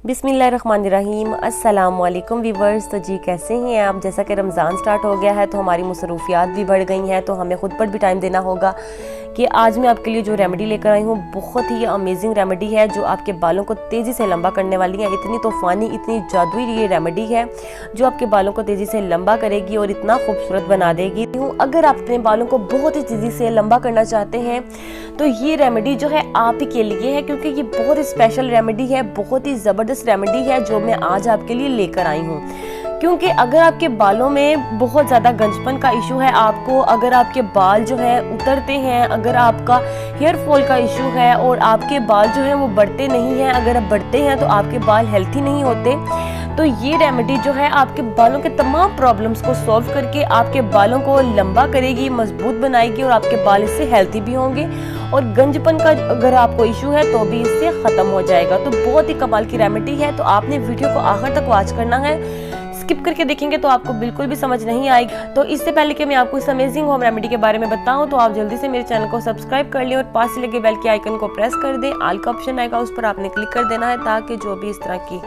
बिस्मिल्लाहिर्रहमानिर्रहीम। अस्सलाम वालेकुम वीवर्स। तो जी कैसे हैं आप? जैसा कि रमज़ान स्टार्ट हो गया है तो हमारी मसरूफियात भी बढ़ गई हैं, तो हमें ख़ुद पर भी टाइम देना होगा कि आज मैं आपके लिए जो रेमेडी लेकर आई हूँ बहुत ही अमेजिंग रेमेडी है जो आपके बालों को तेज़ी से लंबा करने वाली है। इतनी तूफ़ानी, इतनी जादुई ये रेमेडी है जो आपके बालों को तेज़ी से लंबा करेगी और इतना खूबसूरत बना देगी। अगर आप अपने बालों को बहुत ही तेज़ी से लंबा करना चाहते हैं तो ये रेमेडी जो है आप ही के लिए है, क्योंकि ये बहुत ही स्पेशल रेमेडी है, बहुत ही ज़बरदस्त रेमेडी है जो मैं आज आपके लिए लेकर आई हूँ। क्योंकि अगर आपके बालों में बहुत ज़्यादा गंजपन का इशू है, आपको अगर आपके बाल जो है उतरते हैं, अगर आपका हेयर फॉल का इशू है और आपके बाल जो है वो बढ़ते नहीं हैं, अगर आप बढ़ते हैं तो आपके बाल हेल्थी नहीं होते, तो ये रेमेडी जो है आपके बालों के तमाम प्रॉब्लम्स को सॉल्व करके आपके बालों को लंबा करेगी, मजबूत बनाएगी और आपके बाल इससे हेल्थी भी होंगे और गंजपन का अगर आपको इशू है तो भी इससे ख़त्म हो जाएगा। तो बहुत ही कमाल की रेमेडी है, तो आपने वीडियो को आखिर तक वॉच करना है। स्किप करके देखेंगे तो आपको बिल्कुल भी समझ नहीं आएगी। तो इससे पहले कि मैं आपको इस अमेजिंग होम रेमेडी के बारे में बताऊं तो आप जल्दी से मेरे चैनल को सब्सक्राइब कर लें और पास से लगे बेल के आइकन को प्रेस कर दें। ऑल का ऑप्शन आएगा, उस पर आपने क्लिक कर देना है ताकि जो भी इस तरह की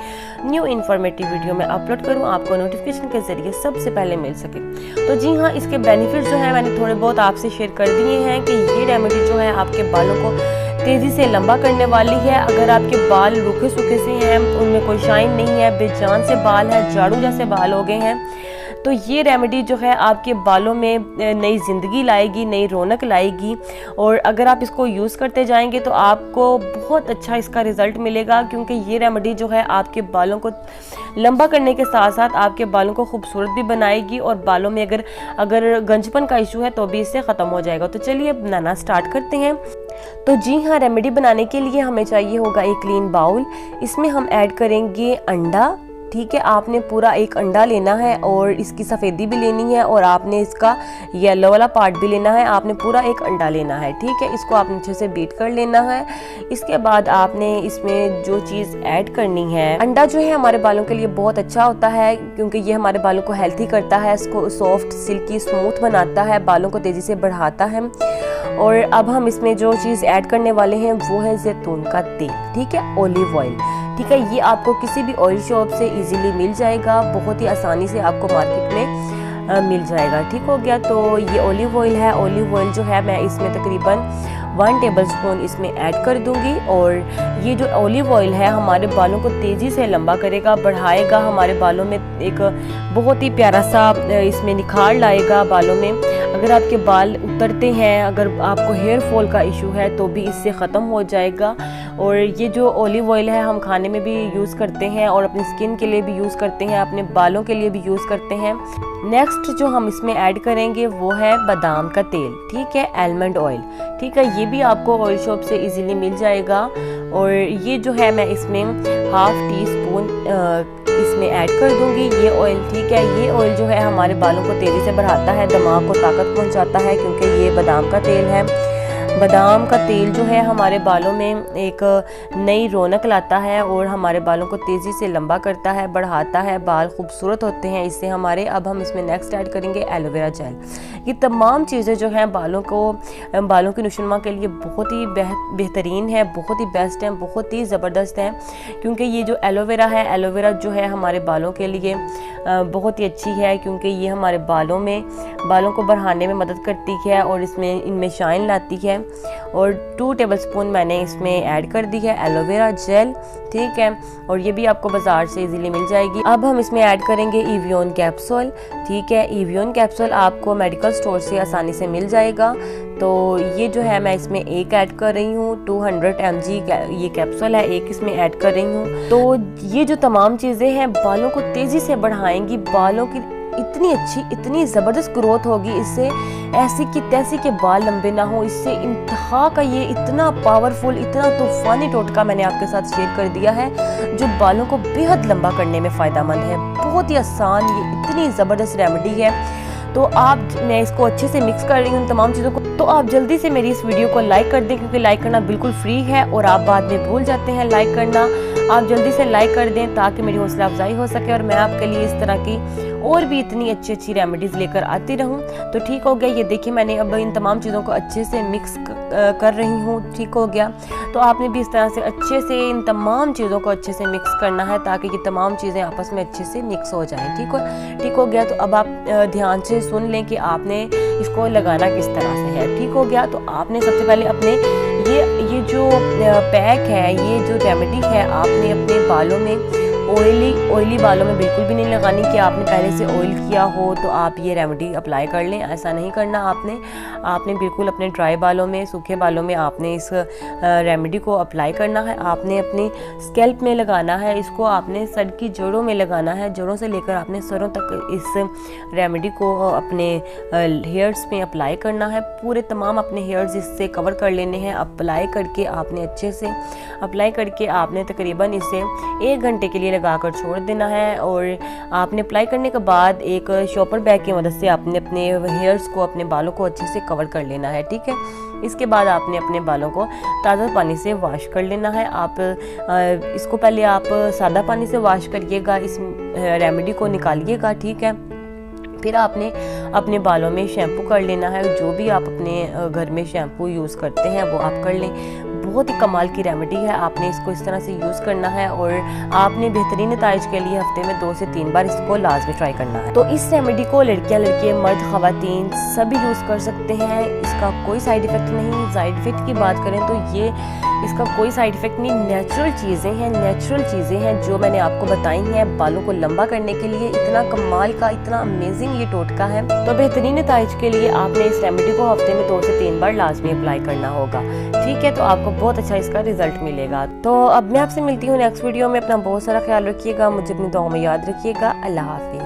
न्यू इन्फॉर्मेटिव वीडियो मैं अपलोड करूँ आपको नोटिफिकेशन के जरिए सबसे पहले मिल सके। तो जी हाँ, इसके बेनिफिट जो है मैंने थोड़े बहुत आपसे शेयर कर दिए हैं कि ये रेमेडी जो है आपके बालों को तेज़ी से लंबा करने वाली है। अगर आपके बाल रूखे सूखे से हैं, उनमें कोई शाइन नहीं है, बेजान से बाल हैं, झाड़ू जैसे बाल हो गए हैं, तो ये रेमेडी जो है आपके बालों में नई ज़िंदगी लाएगी, नई रौनक लाएगी। और अगर आप इसको यूज़ करते जाएंगे तो आपको बहुत अच्छा इसका रिज़ल्ट मिलेगा, क्योंकि ये रेमेडी जो है आपके बालों को लंबा करने के साथ साथ आपके बालों को खूबसूरत भी बनाएगी और बालों में अगर गंजपन का इशू है तो भी इससे ख़त्म हो जाएगा। तो चलिए बनाना स्टार्ट करते हैं। तो जी हाँ, रेमेडी बनाने के लिए हमें चाहिए होगा एक क्लीन बाउल। इसमें हम ऐड करेंगे अंडा। ठीक है, आपने पूरा एक अंडा लेना है और इसकी सफ़ेदी भी लेनी है और आपने इसका येलो वाला पार्ट भी लेना है। आपने पूरा एक अंडा लेना है, ठीक है। इसको आपने अच्छे से बीट कर लेना है। इसके बाद आपने इसमें जो चीज़ ऐड करनी है, अंडा जो है हमारे बालों के लिए बहुत अच्छा होता है क्योंकि ये हमारे बालों को हेल्थी करता है, इसको सॉफ्ट, सिल्की, स्मूथ बनाता है, बालों को तेज़ी से बढ़ाता है। और अब हम इसमें जो चीज़ ऐड करने वाले हैं वो है जैतून का तेल, ठीक है, ऑलिव ऑयल, ठीक है। ये आपको किसी भी ऑयल शॉप से इजीली मिल जाएगा, बहुत ही आसानी से आपको मार्केट में मिल जाएगा, ठीक हो गया। तो ये ऑलिव ऑयल है। ऑलिव ऑयल जो है मैं इसमें तकरीबन 1 टेबलस्पून इसमें ऐड कर दूंगी। और ये जो ऑलिव ऑयल है हमारे बालों को तेज़ी से लंबा करेगा, बढ़ाएगा, हमारे बालों में एक बहुत ही प्यारा सा इसमें निखार लाएगा बालों में। अगर आपके बाल उतरते हैं, अगर आपको हेयर फॉल का इशू है तो भी इससे ख़त्म हो जाएगा। और ये जो ऑलिव ऑयल है हम खाने में भी यूज़ करते हैं और अपनी स्किन के लिए भी यूज़ करते हैं, अपने बालों के लिए भी यूज़ करते हैं। नेक्स्ट जो हम इसमें ऐड करेंगे वो है बादाम का तेल, ठीक है, आलमंड ऑयल, ठीक है। ये भी आपको ऑयल शॉप से इजीली मिल जाएगा। और ये जो है मैं इसमें ½ टीस्पून इसमें ऐड कर दूंगी ये ऑयल, ठीक है। ये ऑयल जो है हमारे बालों को तेज़ी से बढ़ाता है, दिमाग को ताकत पहुंचाता है, क्योंकि ये बादाम का तेल है। बादाम का तेल जो है हमारे बालों में एक नई रौनक लाता है और हमारे बालों को तेज़ी से लंबा करता है, बढ़ाता है, बाल खूबसूरत होते हैं इससे हमारे। अब हम इसमें नेक्स्ट ऐड करेंगे एलोवेरा जेल। ये तमाम चीज़ें जो हैं बालों की नुशुनमा के लिए बहुत ही बेहतरीन है, बहुत ही बेस्ट है, बहुत ही ज़बरदस्त है, क्योंकि ये जो एलोवेरा है, एलोवेरा जो है हमारे बालों के लिए बहुत ही अच्छी है, क्योंकि ये हमारे बालों को बढ़ाने में मदद करती है और इनमें शाइन लाती है। और 2 टेबलस्पून मैंने इसमें ऐड कर दी है एलोवेरा जेल, ठीक है। और ये भी आपको बाजार से इजीली मिल जाएगी। अब हम इसमें ऐड करेंगे इवियन कैप्सूल, ठीक है। इवियन कैप्सूल आपको मेडिकल स्टोर से आसानी से मिल जाएगा। तो ये जो है मैं इसमें एक ऐड कर रही हूँ, 200 mg ये कैप्सूल है, एक इसमें ऐड कर रही हूँ। तो ये जो तमाम चीज़ें हैं बालों को तेज़ी से बढ़ाएंगी, बालों की इतनी अच्छी, इतनी ज़बरदस्त ग्रोथ होगी इससे, ऐसी कि तैसी के बाल लंबे ना हो। इससे इंतहा का ये इतना पावरफुल, इतना तूफ़ानी टोटका मैंने आपके साथ शेयर कर दिया है जो बालों को बेहद लंबा करने में फ़ायदेमंद है। बहुत ही आसान, ये इतनी ज़बरदस्त रेमेडी है। तो मैं इसको अच्छे से मिक्स कर रही हूँ तमाम चीज़ों को। तो आप जल्दी से मेरी इस वीडियो को लाइक कर दें, क्योंकि लाइक करना बिल्कुल फ्री है और आप बाद में भूल जाते हैं लाइक करना। आप जल्दी से लाइक कर दें ताकि मेरी हौसला अफजाई हो सके और मैं आपके लिए इस तरह की और भी इतनी अच्छी रेमेडीज़ लेकर आती रहूं। तो ठीक हो गया, ये देखिए मैंने अब इन तमाम चीज़ों को अच्छे से मिक्स कर रही हूँ, ठीक हो गया। तो आपने भी इस तरह से अच्छे से इन तमाम चीज़ों को अच्छे से मिक्स करना है ताकि ये तमाम चीज़ें आपस में अच्छे से मिक्स हो जाएं। ठीक हो गया। तो अब आप ध्यान से सुन लें कि आपने इसको लगाना किस तरह से है। ठीक हो गया। तो आपने सबसे पहले अपने ये जो पैक है, ये जो रेमेडी है, आपने अपने बालों में ऑयली बालों में बिल्कुल भी नहीं लगानी कि आपने पहले से ऑयल किया हो तो आप ये रेमेडी अप्लाई कर लें। ऐसा नहीं करना आपने बिल्कुल अपने ड्राई बालों में, सूखे बालों में आपने इस रेमेडी को अप्लाई करना है। आपने अपनी स्कैल्प में लगाना है, इसको आपने सर की जड़ों में लगाना है, जड़ों से लेकर आपने सरों तक इस रेमेडी को अपने हेयर्स में अप्लाई करना है। पूरे तमाम अपने हेयर्स इससे कवर कर लेने हैं। अप्लाई करके आपने अच्छे से अप्लाई करके आपने तकरीबन इसे 1 घंटे के लिए लगाकर छोड़ देना है। और आपने अप्लाई करने के बाद एक शॉपर बैग की मदद से आपने अपने हेयर्स को, अपने बालों को अच्छे से कवर कर लेना है। ठीक है। इसके बाद आपने अपने बालों को ताज़ा पानी से वॉश कर लेना है। आप इसको पहले आप सादा पानी से वॉश करिएगा, इस रेमेडी को निकालिएगा। ठीक है। फिर आपने अपने बालों में शैम्पू कर लेना है। जो भी आप अपने घर में शैम्पू यूज़ करते हैं वो आप कर लें। बहुत ही कमाल की रेमेडी है, आपने इसको इस तरह से यूज़ करना है और आपने बेहतरीन नताइज के लिए हफ्ते में 2 से 3 बार इसको लाजमी ट्राई करना है। तो इस रेमेडी को लड़कियां, लड़के, मर्द, खवातीन सभी यूज़ कर सकते हैं। इसका कोई साइड इफ़ेक्ट नहीं। साइड इफ़ेक्ट की बात करें तो ये इसका कोई साइड इफ़ेक्ट नहीं। नेचुरल चीज़ें हैं जो मैंने आपको बताई हैं बालों को लंबा करने के लिए। इतना कमाल का, इतना अमेजिंग ये टोटका है। तो बेहतरीन नताइज के लिए आपने इस रेमेडी को हफ्ते में 2 से 3 बार लाजमी अप्लाई करना होगा। ठीक है। तो आपको बहुत अच्छा इसका रिजल्ट मिलेगा। तो अब मैं आपसे मिलती हूँ नेक्स्ट वीडियो में। अपना बहुत सारा ख्याल रखिएगा, मुझे अपनी दुआओं में याद रखिएगा। अल्लाह हाफिज़।